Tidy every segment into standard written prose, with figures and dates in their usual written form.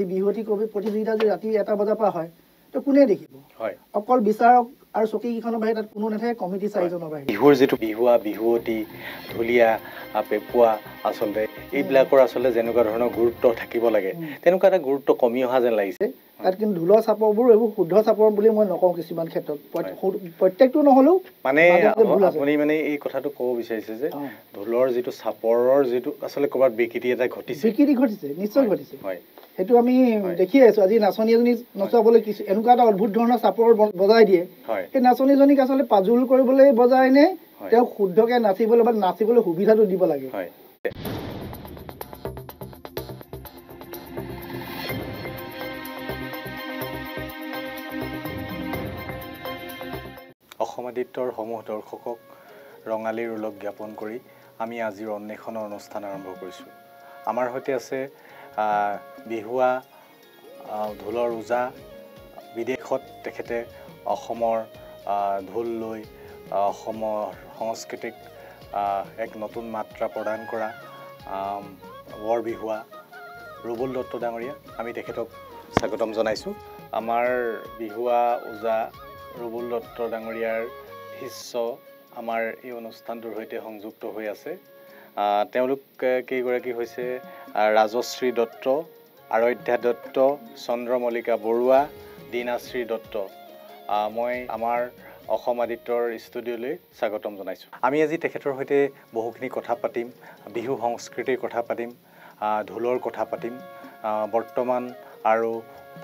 আজি বিহুৱতী কবি প্ৰতিযোগিতা যদি ৰাতি 1টা বজাৰ পৰা হয় তো কোনে দেখিব হয় অকল বিচাৰক আৰু চকীকেইখনৰ বাহিৰে তাত কোনো নাথাকে কমিটি 4জনৰ বাহিৰে বিহুৰ যিটো বিহুৱা বিহুৱতী ঢুলীয়া পেপুৱা আচলতে এইবিলাকৰ আচলতে যেনেকুৱা ধৰণৰ গুৰুত্ব থাকিব লাগে তেনেকুৱা এটা গুৰুত্ব কমি অহা যেন লাগিছে তাত কিন্তু ঢোলৰ চাপৰবোৰ এইবোৰ শুদ্ধ চাপৰ বুলি মই নকওঁ কিছুমান ক্ষেত্ৰত প্ৰত্যেকটো নহ'লেও মানে আপুনি মানে এই কথাটো ক'ব বিচাৰিছে যে ঢোলৰ যিটো চাপৰৰ যিটো আচলতে ক'ৰবাত বিকৃতি এটা ঘটিছে নিশ্চয় ঘটিছে হয় সেইটো আমি দেখি আছো আজি নাচনী এজনী নচাবলৈ কিছু এনেকুৱা এটা অদ্ভুত ধৰণৰ চাপৰ বজাই দিয়ে সেই নাচনীজনীক আচলতে পাজুল কৰিবলৈ বজাই নে তেওঁক শুদ্ধকৈ নাচিবলৈ বা নাচিবলৈ সুবিধাটো দিব লাগে অসমাদিত্যৰ সমূহ দৰ্শকক ৰঙালীৰ ওলগ জ্ঞাপন কৰি আমি আজিৰ অন্বেষণৰ অনুষ্ঠান আৰম্ভ কৰিছোঁ আমাৰ সৈতে আছে বিহুৱা ঢোলৰ ওজা বিদেশত তেখেতে অসমৰ ঢোল লৈ অসমৰ সংস্কৃতিক এক নতুন মাত্ৰা প্ৰদান কৰা বৰ বিহুৱা ৰুবুল দত্ত ডাঙৰীয়া আমি তেখেতক স্বাগতম জনাইছোঁ আমাৰ বিহুৱা ওজা ৰুবুল দত্ত ডাঙৰীয়াৰ শিষ্য আমাৰ এই অনুষ্ঠানটোৰ সৈতে সংযুক্ত হৈ আছে তেওঁলোক কেইগৰাকী হৈছে ৰাজশ্ৰী দত্ত আৰাধ্যা দত্ত চন্দ্ৰমল্লিকা বৰুৱা দীনাশ্ৰী দত্ত মই আমাৰ অসমাদিত্যৰ ষ্টুডিঅ'লৈ স্বাগতম জনাইছোঁ আমি আজি তেখেতৰ সৈতে বহুখিনি কথা পাতিম বিহু সংস্কৃতিৰ কথা পাতিম ঢোলৰ কথা পাতিম বৰ্তমান আৰু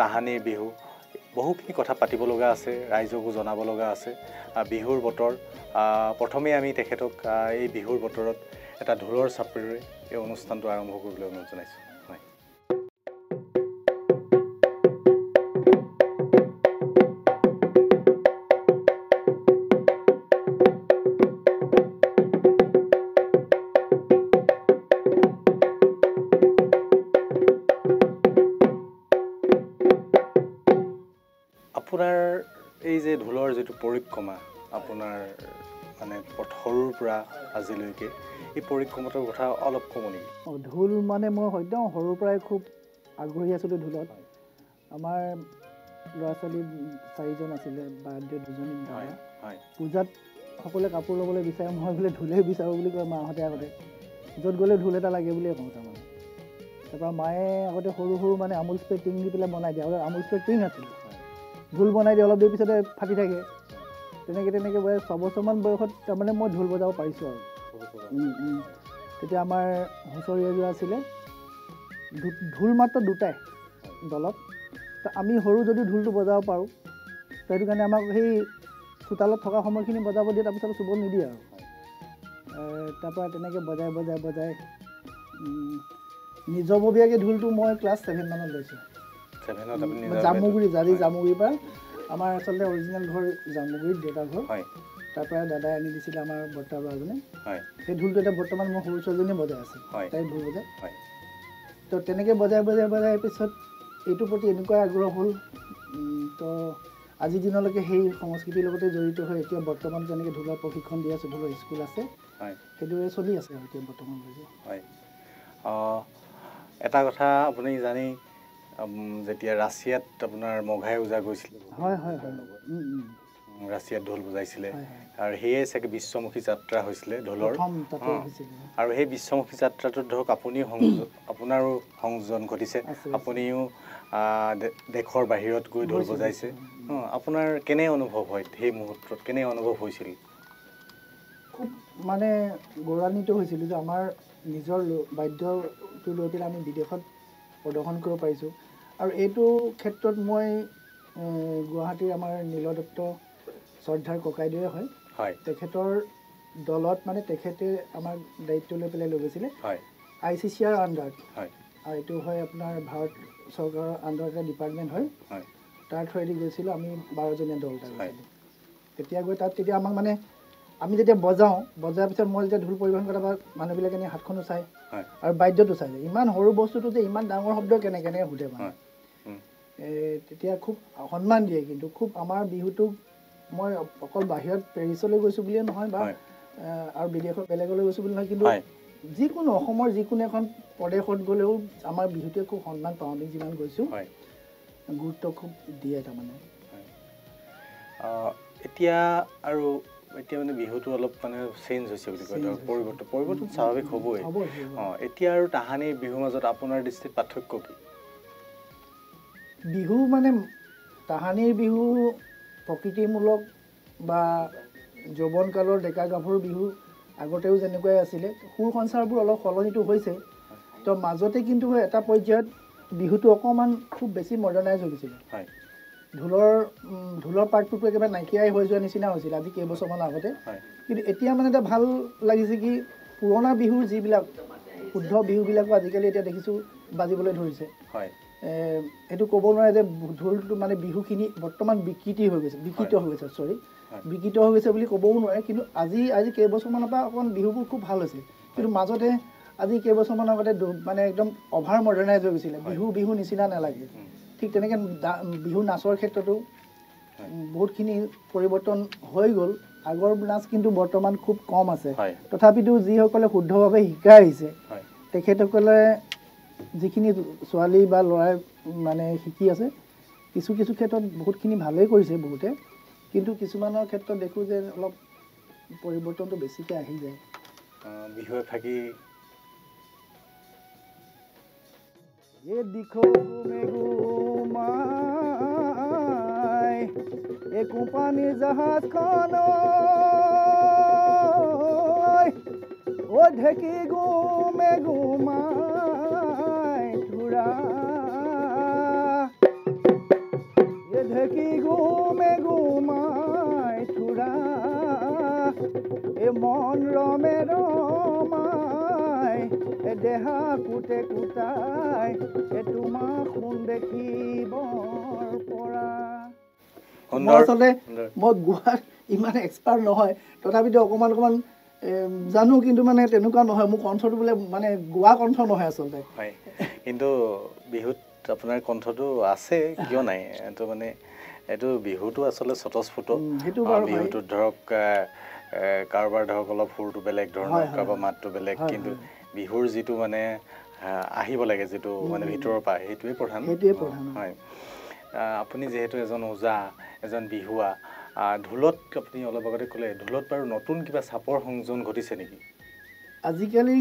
তাহানিৰ বিহু বহুখিনি কথা পাতিব লগা আছে ৰাইজকো জনাব লগা আছে বিহুৰ বতৰ প্ৰথমে আমি তেখেতক এই বিহুৰ বতৰত এটা ঢোলৰ চাপেৰে এই অনুষ্ঠানটো আৰম্ভ কৰিবলৈ অনুৰোধ জনাইছোঁ হয় আপোনাৰ এই যে ঢোলৰ যিটো পৰিক্ৰমা আপোনাৰ মানে সৰুৰ পৰা আজিলৈকে এই পৰিক্ৰমাটোৰ কথা অলপ ক'ব নেকি ঢোল মানে মই একদম সৰুৰ পৰাই খুব আগ্ৰহী আছিলোঁ ঢোলত আমাৰ ল'ৰা ছোৱালী 4জন আছিলে বা 2জনী পূজাত সকলোৱে কাপোৰ ল'বলৈ বিচাৰে মই বোলে ঢোলেই বিচাৰোঁ বুলি কয় মাহঁতে আগতে য'ত গ'লে ঢোল এটা লাগে বুলিয়ে কওঁ তাৰমানে তাৰপৰা মায়ে আগতে সৰু সৰু মানে আমুল স্প্ৰে টিং দি পেলাই বনাই দিয়ে আৰু আমুল স্প্ৰে টিং আছিলে ঢোল বনাই দিয়ে অলপ দেৰি পিছতে ফাটি থাকে তেনেকৈ 6 বছৰমান বয়সত তাৰমানে মই ঢোল বজাব পাৰিছোঁ আৰু তেতিয়া আমাৰ হুঁচৰি এযোৰ আছিলে ঢোল মাত্ৰ 2টাই দলত তো আমি সৰু যদি ঢোলটো বজাব পাৰোঁ সেইটো কাৰণে আমাক সেই চোতালত থকা সময়খিনি বজাব দিয়ে তাৰপিছত চুব নিদিয়ে আৰু তাৰপৰা তেনেকৈ বজাই নিজববীয়াকৈ ঢোলটো মই ক্লাছ 7 মানত লৈছোঁ জামুগুৰিৰ পৰা আমাৰ আচলতে অৰিজিনেল ঘৰ জামুগুৰিত দেউতাৰ ঘৰ তাৰপৰা দাদাই আনি দিছিলে আমাৰ বৰ্তা ল'ৰাজনে সেই ঢোলটো এতিয়া বৰ্তমান মোৰ সৰু ছোৱালীজনীয়ে বজাই আছে তাই ঢোল বজায় তো তেনেকৈ বজাই পিছত এইটোৰ প্ৰতি এনেকুৱা আগ্ৰহ হ'ল তো আজিৰ দিনলৈকে সেই সংস্কৃতিৰ লগতে জড়িত হৈ এতিয়া বৰ্তমান যেনেকৈ ঢোলৰ প্ৰশিক্ষণ দি আছোঁ ঢোলৰ স্কুল আছে সেইদৰে চলি আছে আৰু এতিয়া বৰ্তমানলৈকে হয় এটা কথা আপুনি জানি যেতিয়া ৰাছিয়াত আপোনাৰ মঘাই ওজা গৈছিলে ৰাছিয়াত ঢোল বজাইছিলে আৰু সেয়ে চাগে বিশ্বমুখী যাত্ৰা হৈছিলে ঢোলৰ আৰু সেই বিশ্বমুখী যাত্ৰাটোত ধৰক আপোনাৰো সংযোজন ঘটিছে আপুনিও দেশৰ বাহিৰত গৈ ঢোল বজাইছে আপোনাৰ কেনে অনুভৱ হয় সেই মুহূৰ্তত কেনে অনুভৱ হৈছিল খুব মানে গৌৰৱান্বিত হৈছিলোঁ যে আমাৰ নিজৰ বাদ্যটো লৈ পেলাই আমি বিদেশত প্ৰদৰ্শন কৰিব পাৰিছোঁ আৰু এইটো ক্ষেত্ৰত মই গুৱাহাটীৰ আমাৰ নীলদত্ত শ্ৰদ্ধাৰ ককাইদেউৱে হয় তেখেতৰ দলত মানে তেখেতে আমাক দায়িত্ব লৈ পেলাই লৈ গৈছিলে ICCR আণ্ডাৰত আৰু এইটো হয় আপোনাৰ ভাৰত চৰকাৰৰ আণ্ডাৰত এটা ডিপাৰ্টমেণ্ট হয় তাৰ থ্ৰুৱেদি গৈছিলোঁ আমি 12জনীয়া দল এটা গৈছিলোঁ তেতিয়া গৈ তাত তেতিয়া আমাক মানে আমি যেতিয়া বজাৰ পিছত মই যেতিয়া ঢোল পৰিৱেশন কৰা মানুহবিলাকে এনে হাতখনো চায় আৰু বাদ্যটো চাই ইমান সৰু বস্তুটো যে ইমান ডাঙৰ শব্দ কেনেকৈ সোধে মানে তেতিয়া খুব সন্মান দিয়ে কিন্তু খুব আমাৰ বিহুটোক মই অকল বাহিৰত পেৰিছলৈ গৈছোঁ বুলিয়ে নহয় বা আৰু বিদেশৰ বেলেগলৈ গৈছোঁ বুলি নহয় কিন্তু যিকোনো অসমৰ যিকোনো এখন প্ৰদেশত গ'লেও আমাৰ বিহুটোৱে খুব সন্মান পাওঁ আমি যিমান গৈছোঁ গুৰুত্ব খুব দিয়ে তাৰমানে এতিয়া আৰু এতিয়া মানে বিহুটো অলপ মানে চেঞ্জ হৈছে বুলি কয় ধৰক পৰিৱৰ্তন স্বাভাৱিক হ'বই এতিয়া আৰু তাহানিৰ বিহুৰ মাজত আপোনাৰ দৃষ্টিত পাৰ্থক্য কি বিহু মানে তাহানিৰ বিহু প্ৰকৃতিমূলক বা যৌৱনকালৰ ডেকা গাভৰু বিহু আগতেও যেনেকুৱাই আছিলে সুৰ সঞ্চাৰবোৰ অলপ সলনিটো হৈছে তো মাজতে কিন্তু এটা পৰ্যায়ত বিহুটো অকণমান খুব বেছি মডাৰ্ণাইজ হৈ গৈছিলে ঢোলৰ পাৰ্টটো একেবাৰে নাইকিয়াই হৈ যোৱা নিচিনা হৈছিল আজি কেইবছৰমান আগতে কিন্তু এতিয়া মানে এটা ভাল লাগিছে কি পুৰণা বিহুৰ যিবিলাক শুদ্ধ বিহুবিলাকো আজিকালি এতিয়া দেখিছোঁ বাজিবলৈ ধৰিছে এইটো ক'ব নোৱাৰে যে ঢোলটো মানে বিহুখিনি বৰ্তমান বিকৃত হৈ গৈছে বিকৃত হৈ গৈছে বুলি ক'বও নোৱাৰে কিন্তু আজি কেইবছৰমানৰ পৰা অকণমান বিহুবোৰ খুব ভাল হৈছে কিন্তু মাজতে আজি কেইবছৰমানৰ আগতে মানে একদম অভাৰ মডাৰ্ণাইজ হৈ গৈছিলে বিহু নিচিনা নালাগে ঠিক তেনেকৈ বিহু নাচৰ ক্ষেত্ৰতো বহুতখিনি পৰিৱৰ্তন হৈ গ'ল আগৰ নাচ কিন্তু বৰ্তমান খুব কম আছে তথাপিতো যিসকলে শুদ্ধভাৱে শিকাই আহিছে তেখেতসকলে যিখিনি ছোৱালী বা ল'ৰাই মানে শিকি আছে কিছু ক্ষেত্ৰত বহুতখিনি ভালেই কৰিছে বহুতে কিন্তু কিছুমানৰ ক্ষেত্ৰত দেখোঁ যে অলপ পৰিৱৰ্তনটো বেছিকৈ আহি যায় বিহুৱে থাকি এ দিখো মেঘুমাই এ কোম্পানীৰ জাহাজখন ও ঢেকি মেঘুমাই থোৰা এ ঢেকি মেঘুমাই থোৰা এ মন ৰমে ৰমাই এ দেহা কুটে কুটাই এ তোমাক শুন দেখিবৰ পৰা আচলতে মই গোৱাত ইমান এক্সপাৰ্ট নহয় তথাপিতো অকণমান জানো কিন্তু মানে তেনেকুৱা নহয় মোৰ কণ্ঠটো বোলে মানে গোৱা কণ্ঠ নহয় আচলতে হয় কিন্তু বিহুত আপোনাৰ কণ্ঠটো আছে কিয় নাই এইটো মানে এইটো বিহুটো আচলতে স্বতঃস্ফূৰ্ত বিহুটোত ধৰক কাৰোবাৰ ধৰক অলপ সুৰটো বেলেগ ধৰণৰ কাৰোবাৰ মাতটো বেলেগ কিন্তু বিহুৰ যিটো মানে আহিব লাগে যিটো মানে ভিতৰৰ পৰা সেইটোৱে প্ৰধান হয় আপুনি যিহেতু এজন ওজা এজন বিহুৱা ঢোলত আপুনি অলপ আগতে ক'লে ঢোলত বাৰু নতুন কিবা চাপৰ সংযোজন ঘটিছে নেকি আজিকালি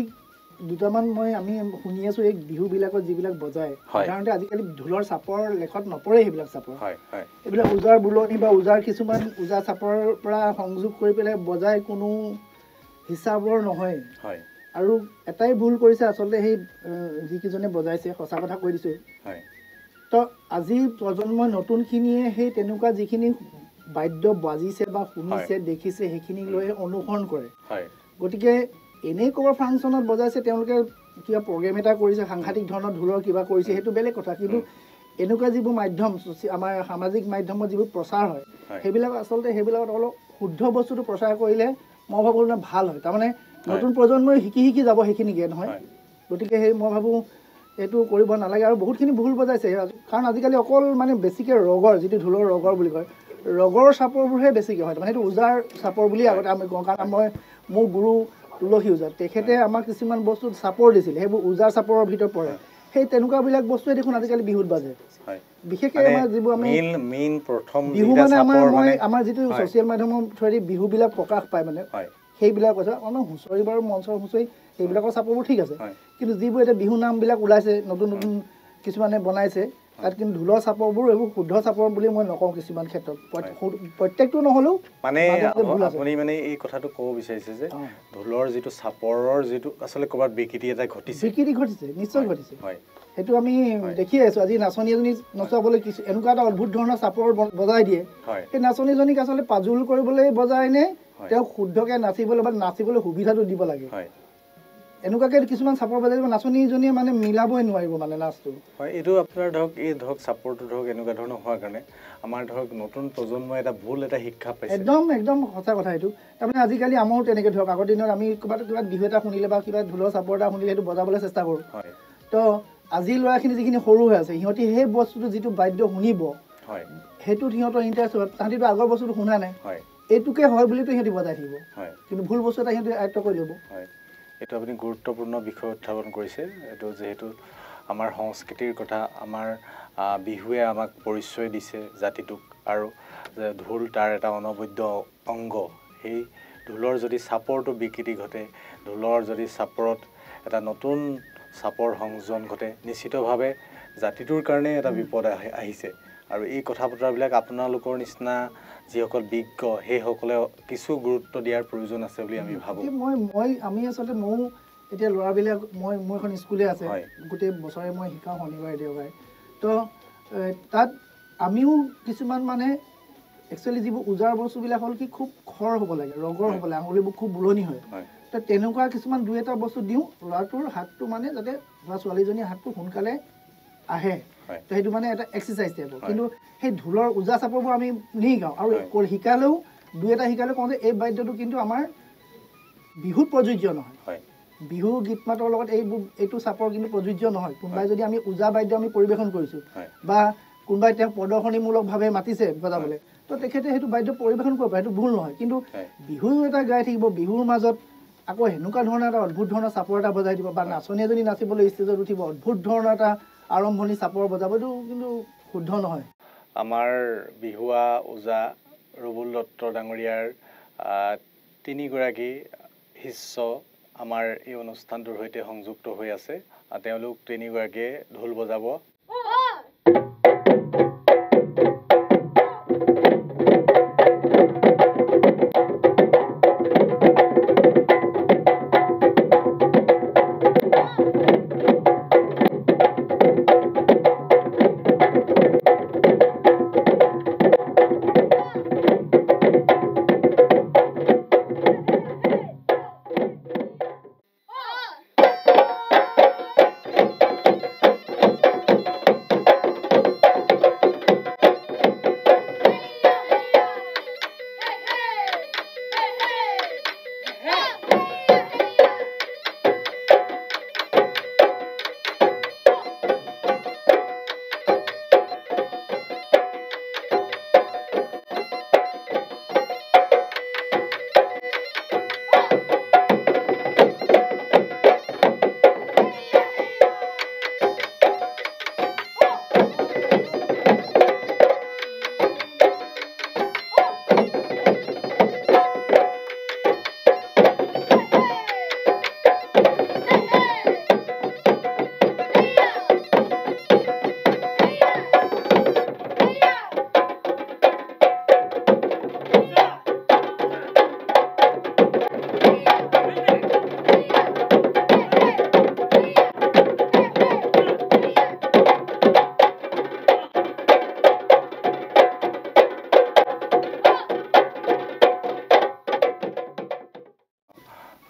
দুটামান আমি শুনি আছোঁ এই বিহুবিলাকত যিবিলাক বজায় সাধাৰণতে আজিকালি ঢোলৰ চাপৰ লেখত নপৰে সেইবিলাক চাপৰ এইবিলাক ওজাৰ বোলনি বা ওজাৰ কিছুমান ওজা চাপৰ পৰা সংযোগ কৰি পেলাই বজাই কোনো হিচাপৰ নহয় আৰু এটাই ভুল কৰিছে আচলতে সেই যিকেইজনে বজাইছে সঁচা কথা কৈ দিছোঁ তো আজি প্ৰজন্মই নতুনখিনিয়ে সেই তেনেকুৱা যিখিনি বাদ্য বাজিছে বা শুনিছে দেখিছে সেইখিনি লৈ অনুসৰণ কৰে গতিকে এনেই ক'ৰবাৰ ফাংচনত বজাইছে তেওঁলোকে কিবা প্ৰগ্ৰেম এটা কৰিছে সাংঘাতিক ধৰণৰ ঢোলৰ কিবা কৰিছে সেইটো বেলেগ কথা কিন্তু এনেকুৱা যিবোৰ মাধ্যম আমাৰ সামাজিক মাধ্যমত যিবোৰ প্ৰচাৰ হয় সেইবিলাকত অলপ শুদ্ধ বস্তুটো প্ৰচাৰ কৰিলে মই ভাবোঁ ভাল হয় তাৰমানে নতুন প্ৰজন্মই শিকি যাব সেইখিনিকে নহয় গতিকে সেই মই ভাবোঁ এইটো কৰিব নালাগে আৰু বহুতখিনি ভুল বজাইছে কাৰণ আজিকালি অকল মানে বেছিকৈ ৰগৰ যিটো ঢোলৰ ৰগৰ বুলি কয় ৰগৰ চাপৰবোৰহে বেছিকৈ হয় মানে সেইটো ওজাৰ চাপৰ বুলি আগতে আমি কওঁ কাৰণ মোৰ গুৰু তুলসী ওজা তেখেতে আমাক কিছুমান বস্তুত চাপৰ দিছিল সেইবোৰ ওজাৰ চাপৰৰ ভিতৰত পৰে সেই তেনেকুৱাবিলাক বস্তুৱে দেখোন আজিকালি বিহুত বাজে বিশেষকৈ আমাৰ যিবোৰ আমি বিহু মানে আমাৰ যিটো ছ'চিয়েল মাধ্যমৰ থ্ৰুৱেদি বিহুবিলাক প্ৰকাশ পায় মানে সেইবিলাক কৈছে আমাৰ হুঁচৰি বাৰু মঞ্চৰ হুঁচৰি সেইবিলাকৰ চাপৰবোৰ ঠিক আছে কিন্তু যিবোৰ এতিয়া বিহু নামবিলাক ওলাইছে নতুন কিছুমানে বনাইছে তাত কিন্তু ঢোলৰ চাপৰবোৰ এইবোৰ শুদ্ধ চাপৰ বুলি মই নকওঁ কিছুমান ক্ষেত্ৰত প্ৰত্যেকটো নহ'লেও মানে আপুনি মানে এই কথাটো ক'ব বিচাৰিছে যে ঢোলৰ যিটো চাপৰৰ যিটো আচলতে ক'ৰবাত বিকৃতি এটা ঘটিছে নিশ্চয় ঘটিছে সেইটো আমি দেখি আছোঁ আজি নাচনী এজনী নচুৱাবলৈ কিছু এনেকুৱা এটা অদ্ভুত ধৰণৰ চাপৰ বজাই দিয়ে সেই নাচনীজনীক আচলতে পাজোল কৰিবলৈ বজাই নে তেওঁক শুদ্ধকৈ নাচিবলৈ সুবিধাটো দিব লাগে এনেকুৱাকৈ কিছুমান চাপৰ বজাই দিব নাচনীজনীয়ে মানে মিলাবই নোৱাৰিব মানে নাচটো হয় এইটো আপোনাৰ ধৰক চাপৰটো ধৰক এনেকুৱা ধৰণৰ হোৱাৰ কাৰণে আমাৰ ধৰক নতুন প্ৰজন্মই এটা ভুল এটা শিক্ষা পাইছে একদম সঁচা কথা এইটো তাৰমানে আজিকালি আমাৰো তেনেকৈ ধৰক আগৰ দিনত আমি কিবা বিহু এটা শুনিলে বা কিবা ঢোলৰ চাপৰ এটা শুনিলে সেইটো বজাবলৈ চেষ্টা কৰোঁ তো আজি ল'ৰাখিনি যিখিনি সৰু হৈ আছে সিহঁতি সেই বস্তুটো যিটো বাদ্য শুনিব সেইটোত সিহঁতৰ ইণ্টাৰেষ্ট হয় তাহাঁতিতো আগৰ বস্তুটো শুনা নাই এইটোকে হয় বুলিতো সিহঁতি বজাই থাকিব কিন্তু ভুল বস্তু এটা সিহঁতি আয়ত্ব কৰি ল'ব এইটো আপুনি গুৰুত্বপূৰ্ণ বিষয় উত্থাপন কৰিছে। এইটো যিহেতু আমাৰ সংস্কৃতিৰ কথা, আমাৰ বিহুৱে আমাক পৰিচয় দিছে জাতিটোক, আৰু যে ঢোল তাৰ এটা অনবদ্য অংগ। সেই ঢোলৰ যদি চাপৰটো বিকৃতি ঘটে, ঢোলৰ যদি চাপৰত এটা নতুন চাপৰ সংযোজন ঘটে, নিশ্চিতভাৱে জাতিটোৰ কাৰণে এটা বিপদ আহিছে। আৰু এই কথা বতৰাবিলাক আপোনালোকৰ নিচিনা যিসকল বিজ্ঞ সেইসকলে কিছু গুৰুত্ব দিয়াৰ প্ৰয়োজন আছে বুলি আমি ভাবোঁ। আমি আচলতে ময়ো এতিয়া ল'ৰাবিলাক মোৰ এখন স্কুলে আছে, হয়। গোটেই বছৰে মই শিকাওঁ শনিবাৰে দেওবাৰে। তো তাত আমিও কিছুমান মানে একচুৱেলি যিবোৰ উজাৰ বস্তুবিলাক হ'ল কি খুব খৰ হ'ব লাগে, ৰগৰ হ'ব লাগে, আঙুলিবোৰ খুব বুলনি হয়। তো তেনেকুৱা কিছুমান দুই এটা বস্তু দিওঁ ল'ৰাটোৰ হাতটো মানে যাতে বা ছোৱালীজনীৰ হাতটো সোনকালে আহে। তো সেইটো মানে এটা এক্সাৰচাইজ টাইপৰ। কিন্তু সেই ঢোলৰ ওজা চাপৰবোৰ আমি নিশিকাওঁ, আৰু শিকালেও দুই এটা শিকালেও কওঁ যে এই বাদ্যটো কিন্তু আমাৰ বিহুত প্ৰযোজ্য নহয়। বিহু গীত মাতৰ লগত এইটো চাপৰ কিন্তু প্ৰযোজ্য নহয়। কোনোবাই যদি আমি ওজা বাদ্য আমি পৰিৱেশন কৰিছোঁ বা কোনোবাই তেওঁক প্ৰদৰ্শনীমূলকভাৱে মাতিছে বজাবলৈ, তো তেখেতে সেইটো বাদ্য পৰিৱেশন কৰিব পাৰে, সেইটো ভুল নহয়। কিন্তু বিহু এটা গাই থাকিব, বিহুৰ মাজত আকৌ সেনেকুৱা ধৰণৰ এটা অদ্ভুত ধৰণৰ চাপৰ এটা বজাই দিব, বা নাচনী এজনী নাচিবলৈ ষ্টেজত উঠিব অদ্ভুত ধৰণৰ এটা আৰম্ভণি চাপৰ বজাব, এইটো কিন্তু শুদ্ধ নহয়। আমাৰ বিহুৱা ওজা ৰুবুল দত্ত ডাঙৰীয়াৰ 3গৰাকী শিষ্য আমাৰ এই অনুষ্ঠানটোৰ সৈতে সংযুক্ত হৈ আছে। তেওঁলোক 3গৰাকীয়ে ঢোল বজাব।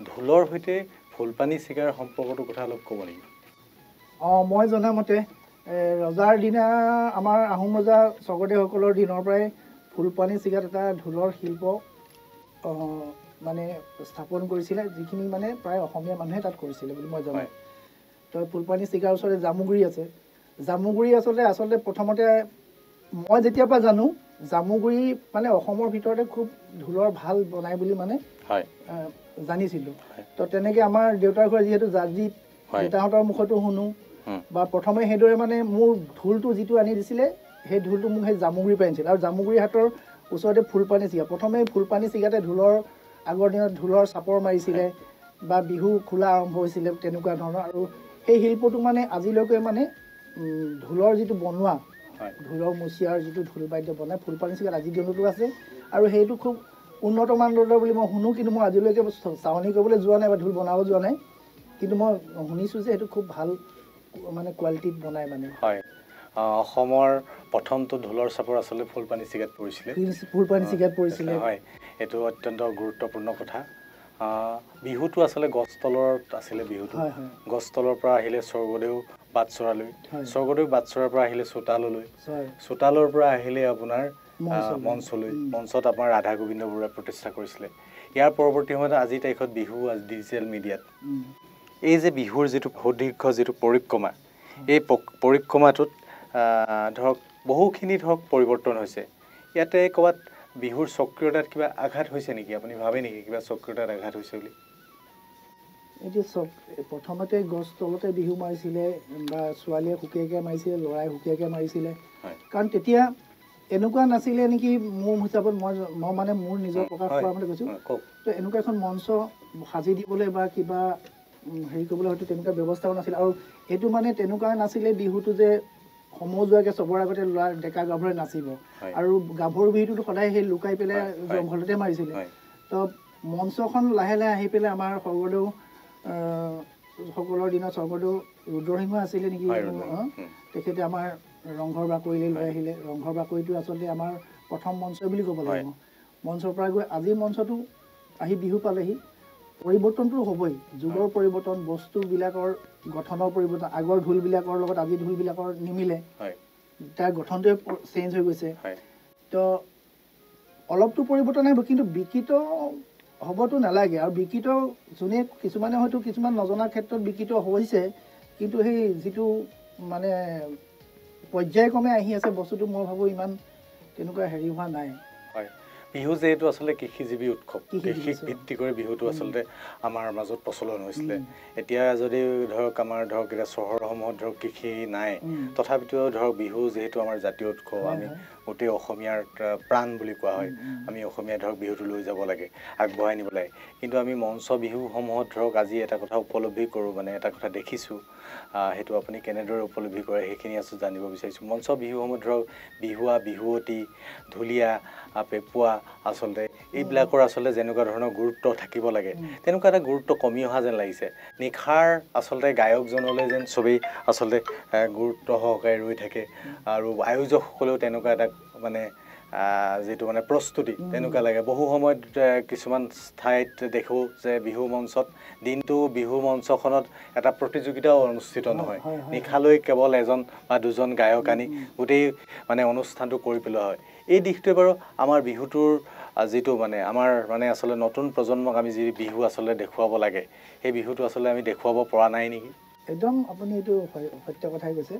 ঢোলৰ সৈতে ফুলপানী চিগাৰ সম্পৰ্কটোৰ কথা অলপ ক'ব নেকি? মই জনামতে ৰজাৰ দিনা আমাৰ আহোম ৰজা স্বৰ্গদেউসকলৰ দিনৰ পৰাই ফুলপানী চিগাত এটা ঢোলৰ শিল্প মানে স্থাপন কৰিছিলে, যিখিনি মানে প্ৰায় অসমীয়া মানুহে তাত কৰিছিলে বুলি মই জানো। তো ফুলপানী চিগাৰ ওচৰতে জামুগুৰি আছে। জামুগুৰি আচলতে প্ৰথমতে মই যেতিয়াৰ পৰা জানো, জামুগুৰি মানে অসমৰ ভিতৰতে খুব ঢোলৰ ভাল বনাই বুলি মানে জানিছিলোঁ। তো তেনেকৈ আমাৰ দেউতাৰ ঘৰ যিহেতু জাজিত, দেউতাহঁতৰ মুখতো শুনো, বা প্ৰথমে সেইদৰে মানে মোৰ ঢোলটো যিটো আনি দিছিলে সেই ঢোলটো মোক সেই জামুগুৰিৰ পৰা আনিছিল। আৰু জামুগুৰি হাটৰ ওচৰতে ফুলপানী চিগা, প্ৰথমে ফুলপানী চিগাতে আগৰ দিনত ঢোলৰ চাপৰ মাৰিছিলে বা বিহু খোলা আৰম্ভ হৈছিলে তেনেকুৱা ধৰণৰ। আৰু সেই শিল্পটো মানে আজিলৈকে মানে ঢোলৰ যিটো বনোৱা, ঢোলৰ মুচিয়াৰ যিটো ঢোল বাদ্য বনাই ফুলপানী চিগাত আজিৰ দিনতো আছে। আৰু সেইটো খুব উন্নত মানদণ্ডৰ বুলি মই শুনো, কিন্তু মই আজিলৈকে চাৱনি কৰিবলৈ যোৱা নাই বা ঢোল বনাব যোৱা নাই, কিন্তু মই শুনিছোঁ যে সেইটো খুব ভাল মানে কোৱালিটিত বনাই মানে। অসমৰ প্ৰথমটো ঢোলৰ চাপৰ আচলতে ফুলপানী চিগাত পৰিছিলে। হয়, এইটো অত্যন্ত গুৰুত্বপূৰ্ণ কথা। বিহুটো আচলতে গছতলত আছিলে। বিহুটো গছতলৰ পৰা আহিলে স্বৰ্গদেউ বাটচৰালৈ, স্বৰ্গদেউ বাটচৰাৰ পৰা আহিলে চোতাললৈ, চোতালৰ পৰা আহিলে আপোনাৰ মঞ্চলৈ, মঞ্চত আপোনাৰ ৰাধা গোবিন্দ বৰুৱাই প্ৰতিষ্ঠা কৰিছিলে। ইয়াৰ পৰৱৰ্তী সময়ত আজিৰ তাৰিখত বিহু ডিজিটেল মিডিয়াত এই যে বিহুৰ যিটো সুদীৰ্ঘ যিটো পৰিক্ৰমা, এই পৰিক্ৰমাটোত ধৰক বহুখিনি পৰিৱৰ্তন হৈছে। ইয়াতে ক'ৰবাত বিহুৰ স্বকীয়তাত কিবা আঘাত হৈছে নেকি? আপুনি ভাবে নেকি কিবা স্বকীয়তাত আঘাত হৈছে বুলি? এতিয়া চব প্ৰথমতে গছ তলতে বিহু মাৰিছিলে বা ছোৱালীয়ে সুকীয়াকৈ মাৰিছিলে, ল'ৰাই সুকীয়াকৈ মাৰিছিলে। কাৰণ তেতিয়া এনেকুৱা নাছিলে নেকি, মোৰ হিচাপত মই মানে মোৰ নিজৰ প্ৰকাশ কৰা মতে কৈছোঁ, তো এনেকুৱা এখন মঞ্চ সাজি দিবলৈ বা কিবা হেৰি কৰিবলৈ হয়তো তেনেকুৱা ব্যৱস্থাও নাছিলে। আৰু এইটো মানে তেনেকুৱা নাছিলে বিহুটো যে সমজুৱাকৈ চবৰ আগতে ল'ৰা ডেকা গাভৰুৱে নাচিব, আৰু গাভৰু বিহুটোতো সদায় সেই লুকাই পেলাই জংঘলতে মাৰিছিলে। তো মঞ্চখন লাহে লাহে আহি পেলাই আমাৰ স্বৰ্গদেউ সকলৰ দিনত স্বৰ্গদেউ ৰুদ্ৰসিংহ আছিলে নেকি, তেখেতে আমাৰ ৰংঘৰ বাকৰিলৈ লৈ আহিলে। ৰংঘৰ বাকৰিটো আচলতে আমাৰ প্ৰথম মঞ্চ বুলি ক'ব লাগিব। মঞ্চৰ পৰা গৈ আজি মঞ্চটো আহি বিহু পালেহি। পৰিৱৰ্তনটো হ'বই, যুগৰ পৰিৱৰ্তন, বস্তুবিলাকৰ গঠনৰ পৰিৱৰ্তন। আগৰ ঢোলবিলাকৰ লগত আজি ঢোলবিলাকৰ নিমিলে, তাৰ গঠনটোৱে চেঞ্জ হৈ গৈছে। তো অলপটো পৰিৱৰ্তন আহিব, কিন্তু বিকৃত হ'বতো নালাগে। আৰু বিকৃত যোনে কিছুমানে হয়তো কিছুমান নজনাৰ ক্ষেত্ৰত বিকৃত হৈছে, কিন্তু সেই যিটো মানে পৰ্যায়ক্ৰমে আহি আছে বস্তুটো, মই ভাবোঁ ইমান তেনেকুৱা হেৰি হোৱা নাই। বিহু যিহেতু আচলতে কৃষিজীৱী উৎসৱ, কৃষিক ভিত্তি কৰি বিহুটো আচলতে আমাৰ মাজত প্ৰচলন হৈছিলে। এতিয়া যদি ধৰক আমাৰ এতিয়া চহৰসমূহত ধৰক কৃষি নাই, তথাপিতো ধৰক বিহু যিহেতু আমাৰ জাতীয় উৎসৱ, আমি গোটেই অসমীয়াৰ প্ৰাণ বুলি কোৱা হয়। আমি অসমীয়া ধৰক বিহুটো লৈ যাব লাগে, আগবঢ়াই নিব লাগে। কিন্তু আমি মঞ্চ বিহুসমূহত ধৰক আজি এটা কথা উপলব্ধি কৰোঁ, মানে এটা কথা দেখিছোঁ, সেইটো আপুনি কেনেদৰে উপলব্ধি কৰে সেইখিনি আছোঁ জানিব বিচাৰিছোঁ। মঞ্চ বিহুসমূহত ধৰক বিহুৱা, বিহুৱতী, ঢুলীয়া, পেঁপুৱা, আচলতে এইবিলাকৰ আচলতে যেনেকুৱা ধৰণৰ গুৰুত্ব থাকিব লাগে, তেনেকুৱা এটা গুৰুত্ব কমি অহা যেন লাগিছে। নিশাৰ আচলতে গায়কজনলৈ যেন চবেই আচলতে গুৰুত্ব সহকাৰে ৰৈ থাকে, আৰু আয়োজকসকলেও তেনেকুৱা এটা মানে যিটো মানে প্ৰস্তুতি তেনেকুৱা লাগে। বহু সময়ত কিছুমান ঠাইত দেখোঁ যে বিহু মঞ্চত দিনটো বিহু মঞ্চখনত এটা প্ৰতিযোগিতাও অনুষ্ঠিত নহয়, নিশালৈ কেৱল এজন বা দুজন গায়ক আনি গোটেই মানে অনুষ্ঠানটো কৰি পেলোৱা হয়। এই দিশটোৱে বাৰু আমাৰ বিহুটোৰ যিটো মানে আমাৰ মানে আচলতে নতুন প্ৰজন্মক আমি যি বিহু আচলতে দেখুৱাব লাগে, সেই বিহুটো আচলতে আমি দেখুৱাব পৰা নাই নেকি? একদম আপুনি এইটো সত্য কথাই কৈছে।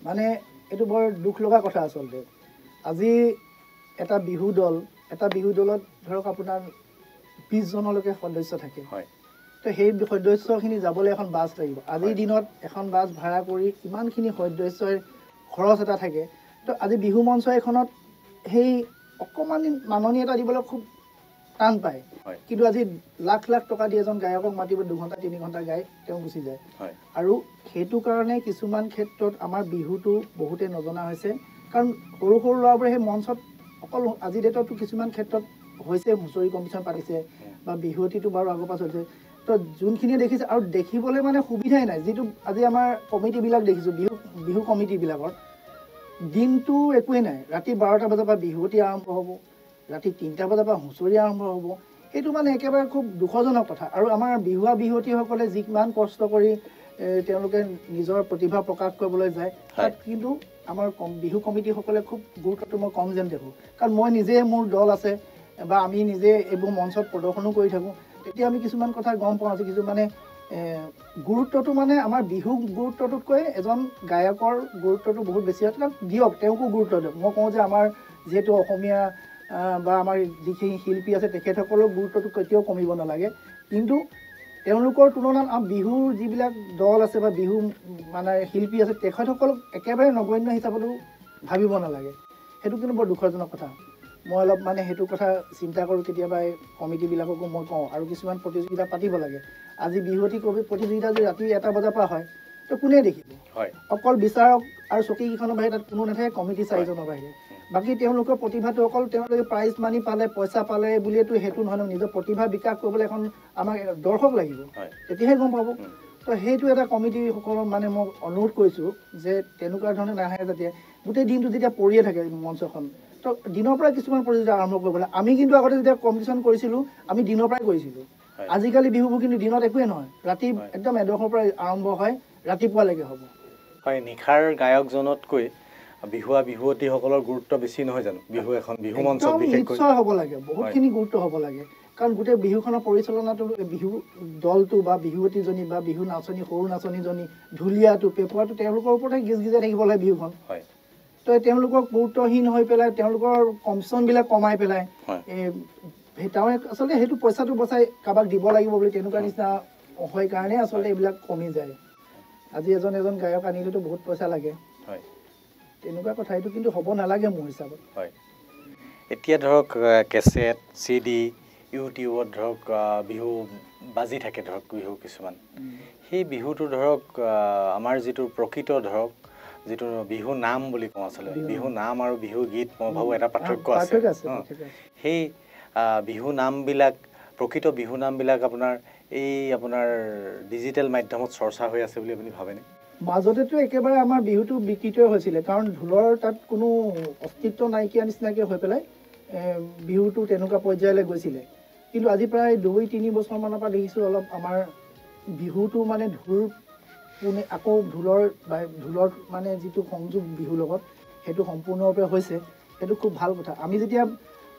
মানে এইটো বৰ দুখ লগা কথা আচলতে। আজি এটা বিহু দলত ধৰক আপোনাৰ 20জনলৈকে সদস্য থাকে। তো সেই সদস্যখিনি যাবলৈ এখন বাছ লাগিব। আজিৰ দিনত এখন বাছ ভাড়া কৰি ইমানখিনি সদস্যৰ খৰচ এটা থাকে। তো আজি বিহু মঞ্চ এখনত সেই অকণমান মাননি এটা দিবলৈ খুব টান পায়। কিন্তু আজি লাখ লাখ টকা দি এজন গায়কক মাতিব, 2 ঘণ্টা 3 ঘণ্টা গাই তেওঁ গুচি যায়। আৰু সেইটো কাৰণে কিছুমান ক্ষেত্ৰত আমাৰ বিহুটো বহুতে নজনা হৈছে। কাৰণ সৰু সৰু ল'ৰাবোৰে সেই মঞ্চত অকল আজিৰ ডেটতো কিছুমান ক্ষেত্ৰত হৈছে, হুঁচৰি কম্পিটিশ্যন পাতিছে বা বিহুৱতীটো বাৰু আগৰ পৰা চলিছে। তো যোনখিনিয়ে দেখিছে, আৰু দেখিবলৈ মানে সুবিধাই নাই। যিটো আজি আমাৰ কমিটিবিলাক দেখিছোঁ, বিহু কমিটিবিলাকৰ দিনটো একোৱেই নাই। ৰাতি 12টা বজাৰ পৰা বিহুৱতী আৰম্ভ হ'ব, ৰাতি 3টা বজাৰ পৰা হুঁচৰি আৰম্ভ হ'ব। সেইটো মানে একেবাৰে খুব দুখজনক কথা। আৰু আমাৰ বিহুৱা বিহুৱতীসকলে যিমান কষ্ট কৰি তেওঁলোকে নিজৰ প্ৰতিভা প্ৰকাশ কৰিবলৈ যায়, তাত কিন্তু আমাৰ বিহু কমিটিসকলে খুব গুৰুত্বটো মই কম যেন দেখোঁ। কাৰণ মই নিজে, মোৰ দল আছে বা আমি নিজে এইবোৰ মঞ্চত প্ৰদৰ্শনো কৰি থাকোঁ। তেতিয়া আমি কিছুমান কথা গম পাওঁ যে কিছুমানে গুৰুত্বটো মানে আমাৰ বিহু গুৰুত্বটোতকৈ এজন গায়কৰ গুৰুত্বটো বহুত বেছি হয়। দিয়ক, তেওঁকো গুৰুত্ব দিয়ক। মই কওঁ যে আমাৰ যিহেতু অসমীয়া বা আমাৰ যিখিনি শিল্পী আছে তেখেতসকলৰ গুৰুত্বটো কেতিয়াও কমিব নালাগে। কিন্তু তেওঁলোকৰ তুলনাত বিহুৰ যিবিলাক দল আছে বা বিহু মানে শিল্পী আছে, তেখেতসকলক একেবাৰে নগণ্য হিচাপতো ভাবিব নালাগে। সেইটো কিন্তু বৰ দুখজনক কথা। মই অলপ মানে সেইটো কথা চিন্তা কৰোঁ কেতিয়াবা। এই কমিটিবিলাককো মই কওঁ, আৰু কিছুমান প্ৰতিযোগিতা পাতিব লাগে। আজি বিহুৱতী প্ৰতিযোগিতা যদি ৰাতি 1টা বজাৰ পৰা হয়, তো কোনে দেখিব? অকল বিচাৰক আৰু চকীকেইখনৰ বাহিৰে তাত কোনো নাথাকে, কমিটি 4জনৰ বাহিৰে। বাকী তেওঁলোকৰ প্ৰতিভাটো অকল তেওঁলোকে প্ৰাইজ মানি পালে, পইচা পালে বুলিয়েতো সেইটো নহয় ন। নিজৰ প্ৰতিভা বিকাশ কৰিবলৈ এখন আমাক দৰ্শক লাগিব, তেতিয়াহে গম পাব। তো সেইটো এটা কমিটিসকলক মানে মই অনুৰোধ কৰিছোঁ যে তেনেকুৱা ধৰণে নাহে, যাতে গোটেই দিনটো যেতিয়া পৰিয়ে থাকে মঞ্চখন, তো দিনৰ পৰাই কিছুমান প্ৰতিযোগিতা আৰম্ভ কৰিব লাগে। আমি কিন্তু আগতে যেতিয়া কম্পিটিশ্যন কৰিছিলোঁ, আমি দিনৰ পৰাই কৰিছিলোঁ। আজিকালি বিহুবোৰ কিন্তু দিনত একোৱেই নহয়, ৰাতি একদম এডোখৰৰ পৰা আৰম্ভ হয়, ৰাতিপুৱালৈকে হ'ব। হয়, নিশাৰ গায়কজনতকৈ বিহুৱা বিহুৱতীসকলৰ গুৰুত্ব বেছি নহয় জানো বিহু এখন বিহু মঞ্চত? নিশ্চয় হ'ব লাগে, বহুতখিনি গুৰুত্ব হ'ব লাগে। কাৰণ গোটেই বিহুখনৰ পৰিচালনাটো বিহু দলটো বা বিহুৱতীজনী বা বিহু নাচনী, সৰু নাচনীজনী, ঢুলীয়াটো, পেঁপুৱাটো, তেওঁলোকৰ ওপৰতে গিজগিজাই থাকিব লাগে বিহুখন। তো তেওঁলোকক গুৰুত্বহীন হৈ পেলাই তেওঁলোকৰ কমিশ্যনবিলাক কমাই পেলাই তেওঁ আচলতে সেইটো পইচাটো বচাই কাৰোবাক দিব লাগিব বুলি তেনেকুৱা নিচিনা হয় কাৰণে আচলতে এইবিলাক কমি যায় আজি এজন গায়ক আনিলেতো বহুত পইচা লাগে হয় তেনেকুৱা কথা এইটো কিন্তু হ'ব নালাগে মোৰ হিচাপত হয় এতিয়া ধৰক কেছেট CD ইউটিউবত ধৰক বিহু বাজি থাকে ধৰক বিহু কিছুমান সেই বিহুটো ধৰক আমাৰ যিটো প্ৰকৃত ধৰক যিটো বিহু নাম বুলি কওঁ আচলতে বিহু নাম আৰু বিহু গীত মই ভাবোঁ এটা পাৰ্থক্য আছে সেই বিহু নামবিলাক প্ৰকৃত বিহু নামবিলাক আপোনাৰ এই আপোনাৰ ডিজিটেল মাধ্যমত চৰ্চা হৈ আছে বুলি আপুনি ভাবেনে মাজতেতো একেবাৰে আমাৰ বিহুটো বিকৃত হৈছিলে কাৰণ ঢোলৰ তাত কোনো অস্তিত্ব নাইকিয়া নিচিনাকৈ হৈ পেলাই বিহুটো তেনেকুৱা পৰ্যায়লৈ গৈছিলে কিন্তু আজি প্ৰায় 2-3 বছৰমানৰ পৰা দেখিছোঁ অলপ আমাৰ বিহুটো মানে ঢোল পোনে আকৌ ঢোলৰ মানে যিটো সংযোগ বিহুৰ লগত সেইটো সম্পূৰ্ণৰূপে হৈছে সেইটো খুব ভাল কথা আমি যেতিয়া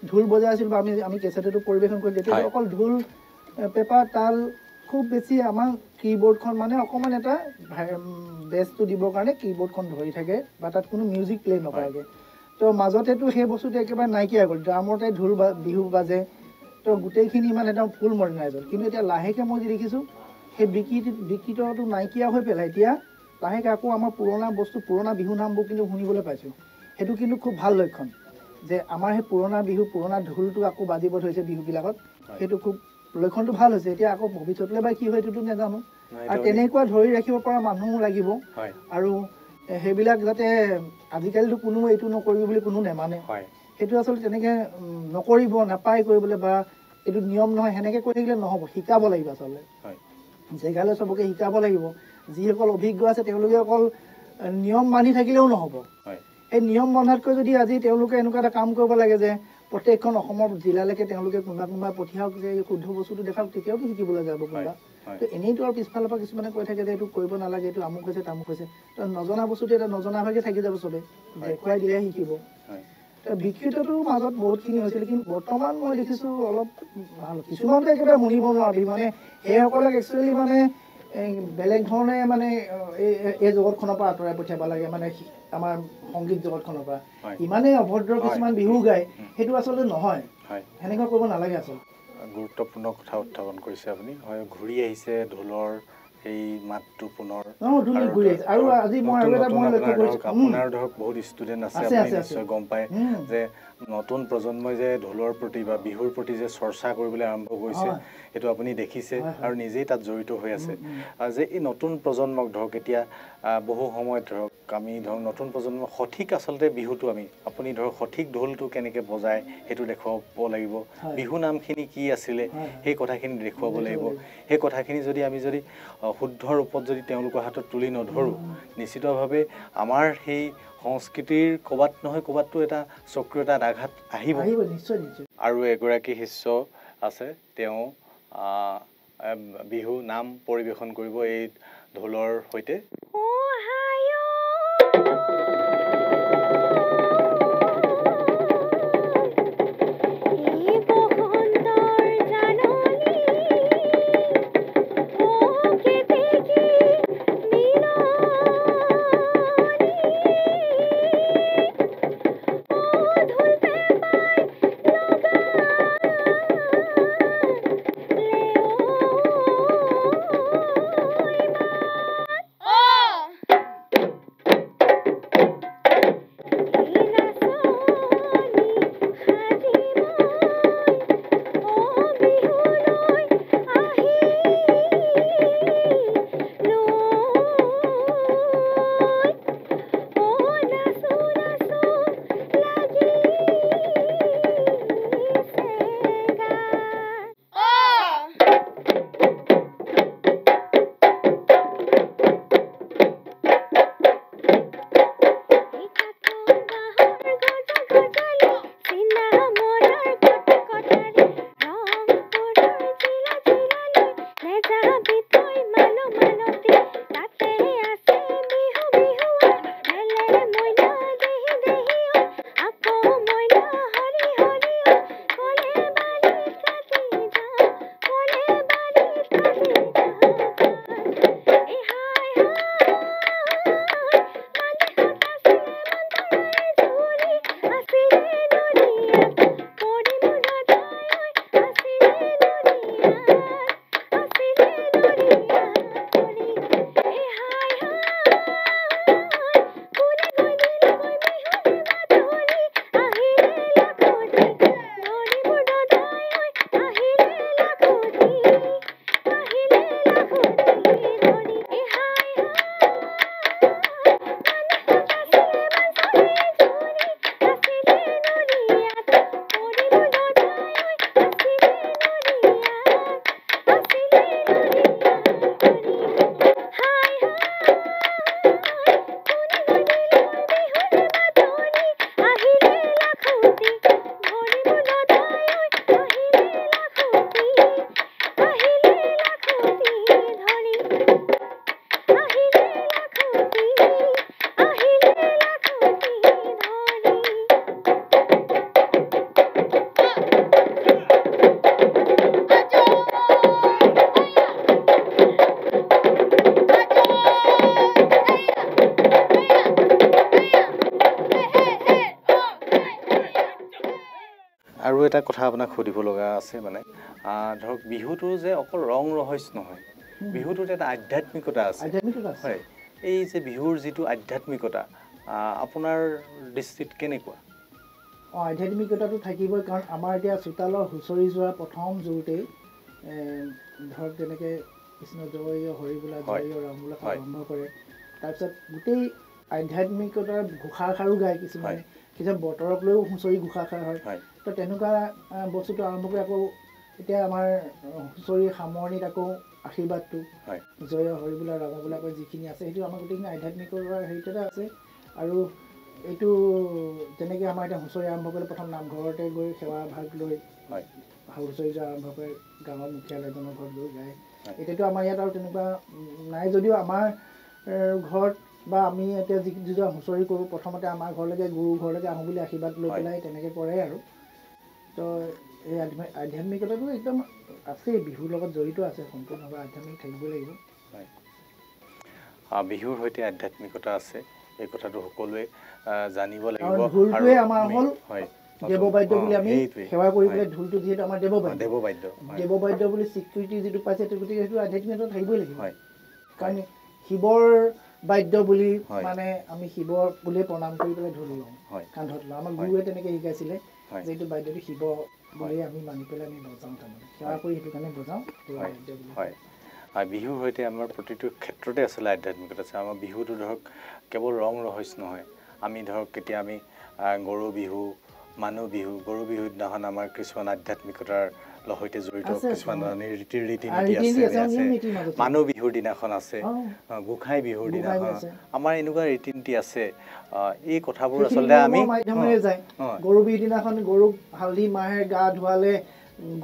ঢোল বজাই আছিলোঁ বা আমি কেছেটতো পৰিৱেশন কৰিলোঁ তেতিয়া অকল ঢোল পেঁপা তাল খুব বেছি আমাৰ কীবৰ্ডখন মানে অকণমান এটা বেছটো দিবৰ কাৰণে কীবৰ্ডখন ধৰি থাকে বা তাত কোনো মিউজিক প্লে নকৰাকৈ তো মাজতেতো সেই বস্তুটো একেবাৰে নাইকিয়া গ'ল ড্ৰামতে ঢোল বিহু বাজে তো গোটেইখিনি ইমান একদম ফুল মডাৰ্ণাইজ হ'ল কিন্তু এতিয়া লাহেকৈ মই যি দেখিছোঁ সেই বিকৃতটো নাইকিয়া হৈ পেলাই এতিয়া লাহেকৈ আকৌ আমাৰ পুৰণা বস্তু পুৰণা বিহু নামবোৰ কিন্তু শুনিবলৈ পাইছোঁ সেইটো কিন্তু খুব ভাল লক্ষণ যে আমাৰ সেই পুৰণা বিহু পুৰণা ঢোলটো আকৌ বাজিব ধৰিছে বিহুবিলাকত সেইটো খুব লক্ষণটো ভাল হৈছে এতিয়া আকৌ ভৱিষ্যতলৈ বা কি হয় এইটোতো নাজানো আৰু তেনেকুৱা ধৰি ৰাখিব পৰা মানুহো লাগিব আৰু সেইবিলাক যাতে আজিকালিতো কোনো এইটো নকৰিব বুলি কোনো নেমানে সেইটো আচলতে তেনেকৈ নকৰিব নাপায় কৰিবলৈ বা এইটো নিয়ম নহয় সেনেকৈ কৰি থাকিলে নহ'ব শিকাব লাগিব আচলতে জেগালৈ চবকে শিকাব লাগিব যিসকল অভিজ্ঞ আছে তেওঁলোকে অকল নিয়ম মানি থাকিলেও নহ'ব এই নিয়ম বন্ধাতকৈ যদি আজি তেওঁলোকে এনেকুৱা এটা কাম কৰিব লাগে যে প্ৰত্যেকখন অসমৰ জিলালৈকে তেওঁলোকে কোনোবা পঠিয়াওক যে এই শুদ্ধ বস্তুটো দেখাওক তেতিয়াওতো শিকিবলৈ যাব কোনোবা তো এনেইতো আৰু পিছফালৰ পৰা কিছুমানে কৈ থাকে যে এইটো কৰিব নালাগে এইটো আমুক হৈছে তামুক হৈছে তো নজনা বস্তুটো এটা নজনাভাগে থাকি যাব চবেই দেখুৱাই দিলেহে শিকিব বিকৃতটোৰ মাজত বহুতখিনি হৈছিল কিন্তু বৰ্তমান মই দেখিছোঁ অলপ ভাল কিছুমানতো একেবাৰে শুনিব নোৱাৰি মানে সেইসকলক একচুৱেলি মানে বেলেগ ধৰণে মানে এই জগতখনৰ পৰা আঁতৰাই পঠিয়াব লাগে মানে আমাৰ সংগীত জগতখনৰ পৰা ইমানেই অভদ্ৰ কিছুমান বিহু গায় সেইটো আচলতে নহয় সেনেকুৱা কৰিব নালাগে আচলতে গুৰুত্বপূৰ্ণ কথা উত্থাপন কৰিছে আপুনি হয় ঘূৰি আহিছে ঢোলৰ সেই মাতটো পুনৰ আৰু আজি মই আৰু এটা মই লক্ষ্য কৰিছোঁ আপোনাৰ ধৰক বহুত ষ্টুডেণ্ট আছে আপুনি নিশ্চয় গম পায় যে নতুন প্ৰজন্মই যে ঢোলৰ প্ৰতি বা বিহুৰ প্ৰতি যে চৰ্চা কৰিবলৈ আৰম্ভ কৰিছে সেইটো আপুনি দেখিছে আৰু নিজেই তাত জড়িত হৈ আছে যে এই নতুন প্ৰজন্মক ধৰক এতিয়া বহু সময়ত ধৰক আমি ধৰক নতুন প্ৰজন্মক সঠিক আচলতে বিহুটো আপুনি ধৰক সঠিক ঢোলটো কেনেকৈ বজায় সেইটো দেখুৱাব লাগিব বিহু নামখিনি কি আছিলে সেই কথাখিনি দেখুৱাব লাগিব সেই কথাখিনি যদি আমি যদি শুদ্ধ ৰূপত যদি তেওঁলোকৰ হাতত তুলি নধৰোঁ নিশ্চিতভাৱে আমাৰ সেই সংস্কৃতিৰ ক'ৰবাত নহয় ক'ৰবাততো এটা স্বকীয়তাত আঘাত আহিব নিশ্চয় আৰু এগৰাকী শিষ্য আছে তেওঁ বিহু নাম পৰিৱেশন কৰিব এই ঢোলৰ সৈতে আৰু এটা কথা আপোনাক সুধিব লগা আছে মানে ধৰক বিহুটো যে অকল ৰং ৰহস্য নহয়, বিহুটোত এটা আধ্যাত্মিকতা আছে। হয়, এই যে বিহুৰ যিটো আধ্যাত্মিকতা আপোনাৰ দৃষ্টিত কেনেকুৱা? আধ্যাত্মিকতাটো থাকিবই, কাৰণ আমাৰ এতিয়া চোতালৰ হুঁচৰি যোৱা প্ৰথম জোৰতেই ধৰক যেনেকৈ কৃষ্ণ জয় হৰি বোলা জয় ৰাম বোলা আৰম্ভ কৰে, তাৰপিছত গোটেই আধ্যাত্মিকতাৰ ঘোষাষাৰো গায় কিছুমানে, কিছুমান বতৰক লৈও হুঁচৰি ঘোষাষাৰ হয়। তো তেনেকুৱা বস্তুটো আৰম্ভ কৰি আকৌ এতিয়া আমাৰ হুঁচৰিৰ সামৰণিত আকৌ আশীৰ্বাদটো জয় হৰি বোলা ৰাম বোলা কৈ যিখিনি আছে সেইটো আমাৰ গোটেইখিনি আধ্যাত্মিকৰ হেৰিতে আছে। আৰু এইটো যেনেকৈ আমাৰ এতিয়া হুঁচৰি আৰম্ভ কৰিলে প্ৰথম নামঘৰতে গৈ সেৱা ভাগ লৈ হুঁচৰি যোৱা আৰম্ভ কৰে, গাঁৱৰ মুখীয়াল এজনৰ ঘৰত গৈ গায়। এতিয়াতো আমাৰ ইয়াত আৰু তেনেকুৱা নাই যদিও আমাৰ ঘৰত বা আমি এতিয়া যিটো হুঁচৰি কৰোঁ প্ৰথমতে আমাৰ ঘৰলৈকে গুৰু ঘৰলৈকে আহোঁ বুলি আশীৰ্বাদ লৈ পেলাই তেনেকৈ কৰে আৰু। তো এই আধ্যাত্মিকতাটো একদম আছেই, বিহুৰ লগত জড়িত আছে, সম্পূৰ্ণভাৱে আধ্যাত্মিক থাকিবই লাগিব। বিহুৰ সৈতে আধ্যাত্মিকতা আছে, এই কথাটো সকলোৱে জানিব লাগিব। ঢোলটোৱে আমাৰ হ'ল দেৱবাদ্য বুলি আমি সেৱা কৰি পেলাই, ঢোলটো যিহেতু আমাৰ দেৱবাদ্য বুলি স্বীকৃতি যিটো পাইছে, গতিকে সেইটো আধ্যাত্মিকতা থাকিবই লাগিব। কাৰণ শিৱৰ বাদ্য বুলি মানে আমি শিৱৰ বুলিয়ে প্ৰণাম কৰি পেলাই ঢোল লওঁ, কান্ধত লওঁ। আমাৰ গুৰুৱে তেনেকৈ শিকাইছিলে যে এইটো বাদ্যটো শিৱ বুলিয়ে আমি মানি পেলাই আমি বজাওঁ, তাৰমানে সেৱা কৰি সেইটো কাৰণে বজাওঁ দেৱবাদ্য বুলি। বিহুৰ সৈতে আমাৰ প্ৰতিটো ক্ষেত্ৰতে আচলতে আধ্যাত্মিকতা আছে। আমাৰ বিহুটো ধৰক কেৱল ৰং ৰহস্য নহয়, আমি ধৰক কেতিয়া আমি গৰু বিহু, মানুহ বিহু, গৰু বিহুৰ দিনাখন আমাৰ কিছুমান আধ্যাত্মিকতাৰ সৈতে জড়িত কিছুমান ৰীতি নীতি আছে। মানুহ বিহুৰ দিনাখন আছে, গোঁসাই বিহুৰ দিনাখন আমাৰ এনেকুৱা ৰীতি নীতি আছে। এই কথাবোৰ আচলতে আমি মাধ্যমেৰে যায়। গৰু বিহুৰ দিনাখন গৰুক হালধি মাহেৰে গা ধুৱালে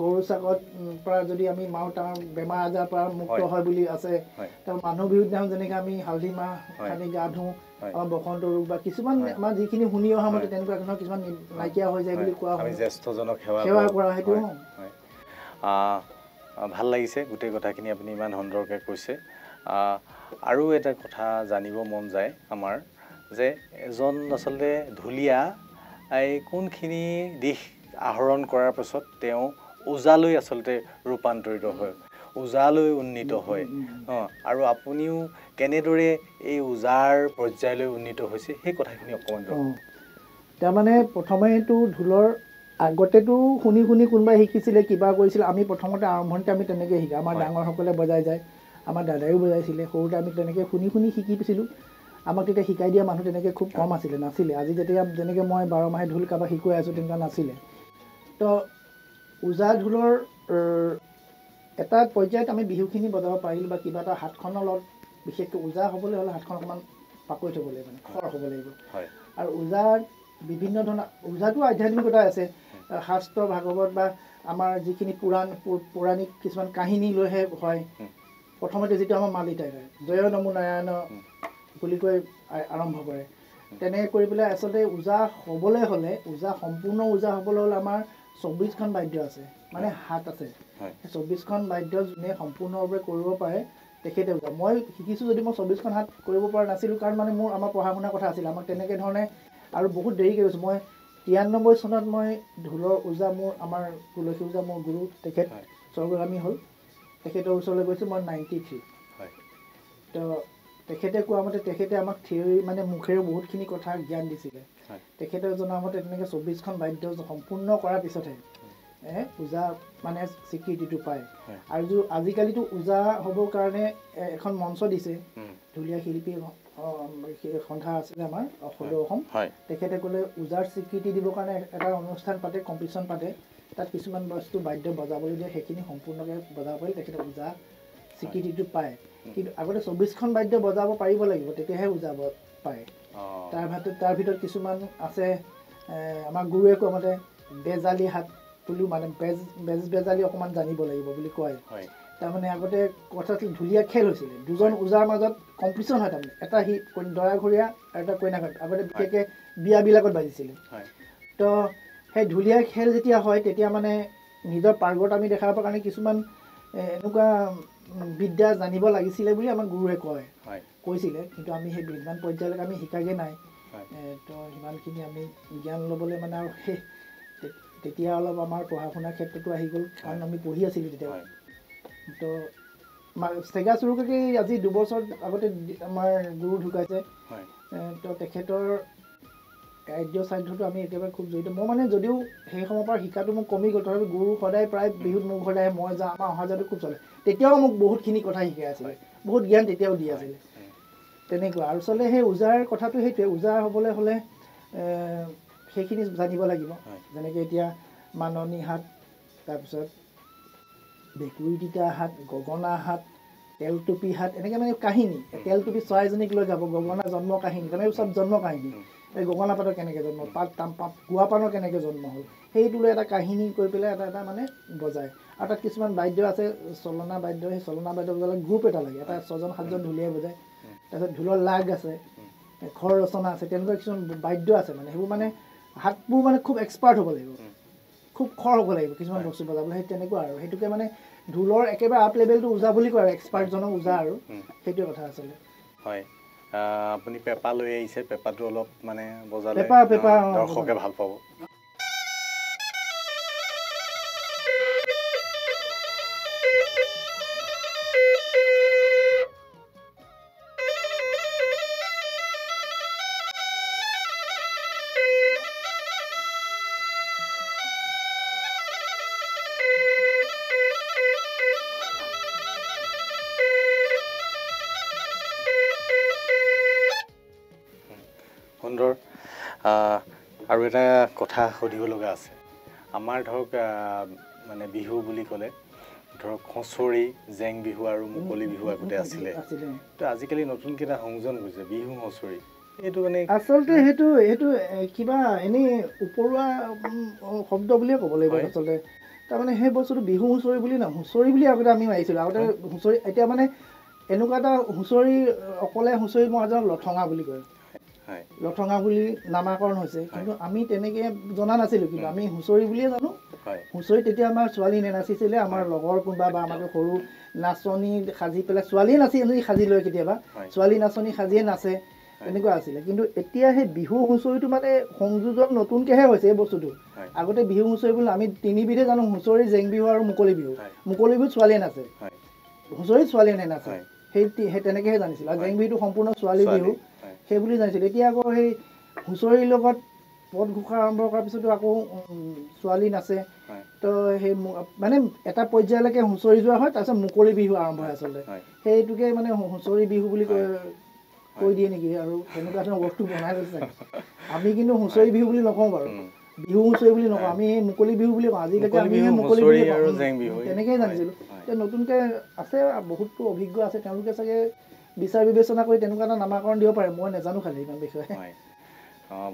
গৰু চাকত পৰা যদি আমি মাৰো তাৰ বেমাৰ আজাৰৰ পৰা মুক্ত হয় বুলি আছে। তাৰ মানুহ বিহুৰ দিনাখন যেনেকৈ আমি হালধি মাহ সানি গা ধুওঁ, আমাৰ বসন্ত ৰোগ বা কিছুমান আমাৰ যিখিনি শুনি অহা মতে তেনেকুৱা ধৰণৰ কিছুমান নাইকিয়া হৈ যায় বুলি কোৱা হয়। জ্যেষ্ঠজনক সেৱা কৰা সেইটো ভাল লাগিছে গোটেই কথাখিনি আপুনি ইমান সুন্দৰকৈ কৈছে। আৰু এটা কথা জানিব মন যায় আমাৰ যে এজন আচলতে ঢুলীয়া এই কোনখিনি দিশ আহৰণ কৰাৰ পাছত তেওঁ ওজালৈ আচলতে ৰূপান্তৰিত হয়, ওজালৈ উন্নীত হয়। আৰু আপুনিও কেনেদৰে এই ওজাৰ পৰ্যায়লৈ উন্নীত হৈছে সেই কথাখিনি অকণমান। তাৰমানে প্ৰথমেতো ঢোলৰ আগতেতো শুনি শুনি কোনোবাই শিকিছিলে, কিবা কৰিছিলে। আমি প্ৰথমতে আৰম্ভণিতে আমি তেনেকৈ শিকা, আমাৰ ডাঙৰসকলে বজাই যায়, আমাৰ দাদাইও বজাইছিলে। সৰুতে আমি তেনেকৈ শুনি শুনি শিকিছিলোঁ। আমাক তেতিয়া শিকাই দিয়া মানুহ তেনেকৈ খুব কম আছিলে, নাছিলে। আজি যেতিয়া যেনেকৈ মই 12 মাহে ঢোল কাৰোবাক শিকাই আছোঁ তেনেকুৱা নাছিলে। তো ওজা ঢোলৰ এটা পৰ্যায়ত আমি বিহুখিনি বজাব পাৰিলোঁ বা কিবা এটা হাতখনৰ লগত, বিশেষকৈ ওজা হ'বলৈ হ'লে হাতখন অকণমান পাকৈত হ'ব লাগিব, মানে খৰ হ'ব লাগিব। আৰু ওজাৰ বিভিন্ন ধৰণৰ ওজাটো আধ্যাত্মিকতা আছে। শাস্ত্ৰ ভাগৱত বা আমাৰ যিখিনি পৌৰাণিক কিছুমান কাহিনী লৈহে হয়। প্ৰথমতে যিটো আমাৰ মা দেউতাই গায়, জয় নমো নাৰায়ণ বুলি কৈ আৰম্ভ কৰে। তেনেকৈ কৰি পেলাই আচলতে ওজা হ'বলৈ হ'লে, সম্পূৰ্ণ ওজা হ'বলৈ হ'লে আমাৰ 24খন বাদ্য আছে, মানে হাত আছে। 24খন বাদ্য যোনে সম্পূৰ্ণভাৱে কৰিব পাৰে তেখেতে ওজা। মই শিকিছোঁ যদি মই 24খন হাত কৰিব পৰা নাছিলোঁ, কাৰণ মানে আমাৰ পঢ়া শুনাৰ কথা আছিলে। আমাক তেনেকৈ ধৰণে আৰু বহুত দেৰিকৈ গৈছোঁ। মই 93 চনত মই ঢোলৰ ওজা আমাৰ তুলসী ওজা মোৰ গুৰু, তেখেত স্বৰ্গগামী হ'ল। তেখেতৰ ওচৰলৈ গৈছোঁ মই 93। তো তেখেতে কোৱা মতে তেখেতে আমাক থিয়ৰী মানে মুখেৰে বহুতখিনি কথা জ্ঞান দিছিলে। তেখেতে জনা মতে তেনেকৈ 24খন বাদ্য সম্পূৰ্ণ কৰাৰ পিছতহে ওজা মানে স্বীকৃতিটো পায়। আৰু আজিকালিতো ওজা হ'বৰ কাৰণে এখন মঞ্চ দিছে, ঢুলীয়া শিল্পী সন্থা আছিলে আমাৰ সদৌ অসম। তেখেতে ক'লে ওজাৰ স্বীকৃতি দিবৰ কাৰণে এটা অনুষ্ঠান পাতে, কম্পিটিশ্যন পাতে, তাত কিছুমান বস্তু বাদ্য বজাবলৈ দিয়ে, সেইখিনি সম্পূৰ্ণকৈ বজাব পাৰি তেখেতে ওজা স্বীকৃতিটো পায়। কিন্তু আগতে 24খন বাদ্য বজাব পাৰিব লাগিব, তেতিয়াহে ওজাব পায়। তাৰ ভিতৰত কিছুমান আছে, আমাৰ গুৰুৱে কোৱা মতে বেজালী হাত বুলিও, মানে বেজালী অকণমান জানিব লাগিব বুলি কয়। তাৰমানে আগতে কথা আছিল ঢুলীয়া খেল হৈছিলে, দুজন ওজাৰ মাজত কম্পিটিশ্যন হয়। তাৰমানে এটা দৰাঘৰীয়া আৰু এটা কইনাঘৰীয়া, আগতে বিশেষকৈ বিয়াবিলাকত বাজিছিলে। তো সেই ঢুলীয়া খেল যেতিয়া হয় তেতিয়া মানে নিজৰ পাৰ্গত আমি দেখাবৰ কাৰণে কিছুমান এনেকুৱা বিদ্যা জানিব লাগিছিলে বুলি আমাৰ গুৰুৱে কৈছিলে। কিন্তু আমি সেই বিদ্যান পৰ্যায়লৈকে আমি শিকাগৈ নাই। তো সিমানখিনি আমি জ্ঞান ল'বলৈ মানে আৰু সেই তেতিয়া অলপ আমাৰ পঢ়া শুনাৰ ক্ষেত্ৰতো আহি গ'ল কাৰণ আমি পঢ়ি আছিলোঁ তেতিয়া তো চেগা চুৰুকাকৈ আজি 2 বছৰ আগতে আমাৰ গুৰু ঢুকাইছে তো তেখেতৰ ৰাজ্য স্বাস্থ্যটো আমি একেবাৰে খুব জড়িত মই মানে যদিও সেই সময়ৰ পৰা শিকাটো মোক কমি গ'ল তথাপি গুৰু সদায় প্ৰায় বিহুত মোক সদায় মই যাওঁ আমাৰ অহা যোৱাটো খুব চলে তেতিয়াও মোক বহুতখিনি কথা শিকাই আছিলে বহুত জ্ঞান তেতিয়াও দি আছিলে তেনেকুৱা আৰু আচলতে সেই ওজাৰ কথাটো সেইটোৱে ওজা হ'বলৈ হ'লে সেইখিনি জানিব লাগিব যেনেকৈ এতিয়া মাননি হাত তাৰপিছত ভেকুৰী তিতা হাত গগনা হাত তেলটুপি হাত এনেকৈ মানে কাহিনী তেলটুপি চৰাইজনীক লৈ যাব গগনা জন্ম কাহিনী তেনেকৈ চব জন্ম কাহিনী এই গগনা পাতৰ কেনেকৈ জন্ম পাত গুৱা পাণৰ কেনেকৈ জন্ম হ'ল সেইটো লৈ এটা কাহিনী কৰি পেলাই এটা মানে বজায় আৰু তাত কিছুমান বাদ্য আছে চলনা বাদ্য সেই চলনা বাদ্য বজালে গ্ৰুপ এটা লাগে এটা 6জন 7জন ঢুলীয়াই বজায় তাৰপিছত ঢোলৰ লাগ আছে খৰ ৰচনা আছে তেনেকুৱা কিছুমান বাদ্য আছে মানে সেইবোৰ মানে হাতবোৰ মানে খুব এক্সপাৰ্ট হ'ব লাগিব খুব খৰ হ'ব লাগিব কিছুমান বস্তু বজাবলৈ সেই তেনেকুৱা আৰু সেইটোকে মানে ঢোলৰ একেবাৰে আপ লেভেলটো ওজা বুলি কয় এক্সপাৰ্টজনক ওজা আৰু সেইটোৱে কথা আচলতে হয় আপুনি পেপা লৈ আহিছে পেপাটো অলপ মানে বজালে পেপা দৰ্শকে ভাল পাব সুন্দৰ আৰু এটা কথা সুধিব লগা আছে আমাৰ ধৰক মানে বিহু বুলি ক'লে ধৰক হুঁচৰি জেং বিহু আৰু মুকলি বিহু আগতে আছিলে তো আজিকালি নতুনকৈ এটা সংযোজন হৈছে বিহু হুঁচৰি এইটো মানে আচলতে সেইটো কিবা এনেই উপৰুৱা শব্দ বুলিয়ে ক'ব লাগিব আচলতে তাৰমানে সেই বস্তুটো বিহু হুঁচৰি বুলি নহয় হুঁচৰি বুলি আগতে আমি মাৰিছিলোঁ আগতে হুঁচৰি এতিয়া মানে এনেকুৱা এটা হুঁচৰি অকলে হুঁচৰি মৰাজনক লঠঙা বুলি কয় লঠঙা বুলি নামাকৰণ হৈছে কিন্তু আমি তেনেকৈ জনা নাছিলোঁ কিন্তু আমি হুঁচৰি বুলিয়ে জানো হুঁচৰি তেতিয়া আমাৰ ছোৱালী নেনাচিছিলে আমাৰ লগৰ কোনোবা বা আমাকে সৰু নাচনী সাজি পেলাই ছোৱালীয়ে নাচি সাজি লয় কেতিয়াবা ছোৱালী নাচনী সাজিয়ে নাচে তেনেকুৱা আছিলে কিন্তু এতিয়া সেই বিহু হুঁচৰিটো মানে সংযোজন নতুনকৈহে হৈছে এই বস্তুটো আগতে বিহু হুঁচৰি বুলি আমি 3 বিধে জানো হুঁচৰি জেং বিহু আৰু মুকলি বিহুত ছোৱালীয়ে নাচে হুঁচৰিত ছোৱালীয়ে নেনাচে সেই তেনেকৈহে জানিছিলোঁ আৰু জেং বিহুটো সম্পূৰ্ণ ছোৱালী বিহু সেই বুলি জানিছিলোঁ এতিয়া আকৌ সেই হুঁচৰিৰ লগত পদ ঘোষা আৰম্ভ কৰাৰ পিছতো আকৌ ছোৱালী নাচে তো সেই মানে এটা পৰ্যায়লৈকে হুঁচৰি যোৱা হয় তাৰপিছত মুকলি বিহু আৰম্ভ হয় আচলতে সেইটোকে মানে হুঁচৰি বিহু বুলি কৈ দিয়ে নেকি আৰু তেনেকুৱা ধৰণৰ বস্তু বনাই লৈছে আমি কিন্তু হুঁচৰি বিহু বুলি নকওঁ বাৰু বিহু হুঁচৰি বুলি নকওঁ আমি মুকলি বিহু বুলি কওঁ আজিলৈকে আমি মুকলি বিহু তেনেকৈয়ে জানিছিলোঁ এতিয়া নতুনকৈ আছে বহুতো অভিজ্ঞ আছে তেওঁলোকে চাগে বিচাৰ বিবেচনা কৰি তেনেকুৱা এটা নামাকৰণ দিব পাৰে মই নাজানো খালি ইমান বিষয়ে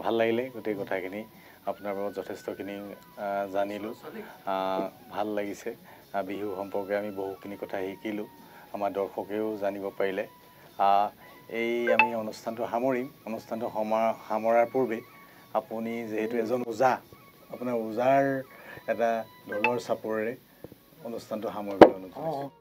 ভাল লাগিলে গোটেই কথাখিনি আপোনাৰ পৰা যথেষ্টখিনি জানিলোঁ ভাল লাগিছে বিহু সম্পৰ্কে আমি বহুখিনি কথা শিকিলোঁ আমাৰ দৰ্শকেও জানিব পাৰিলে এই আমি অনুষ্ঠানটো সামৰিম অনুষ্ঠানটো সামৰাৰ পূৰ্বে আপুনি যিহেতু এজন ওজা আপোনাৰ ওজাৰ এটা ঢোলৰ চাপৰেৰে অনুষ্ঠানটো সামৰিবলৈ অনুৰোধ কৰিছোঁ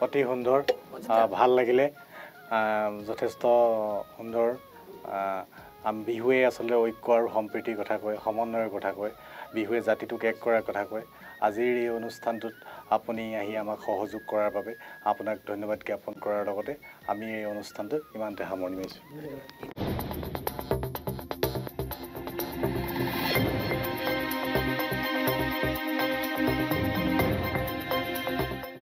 অতি সুন্দৰ ভাল লাগিলে যথেষ্ট সুন্দৰ বিহুৱে আচলতে ঐক্য আৰু সম্প্ৰীতিৰ কথা কয় সমন্বয়ৰ কথা কয় বিহুৱে জাতিটোক এক কৰাৰ কথা কয় আজিৰ এই অনুষ্ঠানটোত আপুনি আহি আমাক সহযোগ কৰাৰ বাবে আপোনাক ধন্যবাদ জ্ঞাপন কৰাৰ লগতে আমি এই অনুষ্ঠানটো ইমানতে সামৰণি মাৰিছোঁ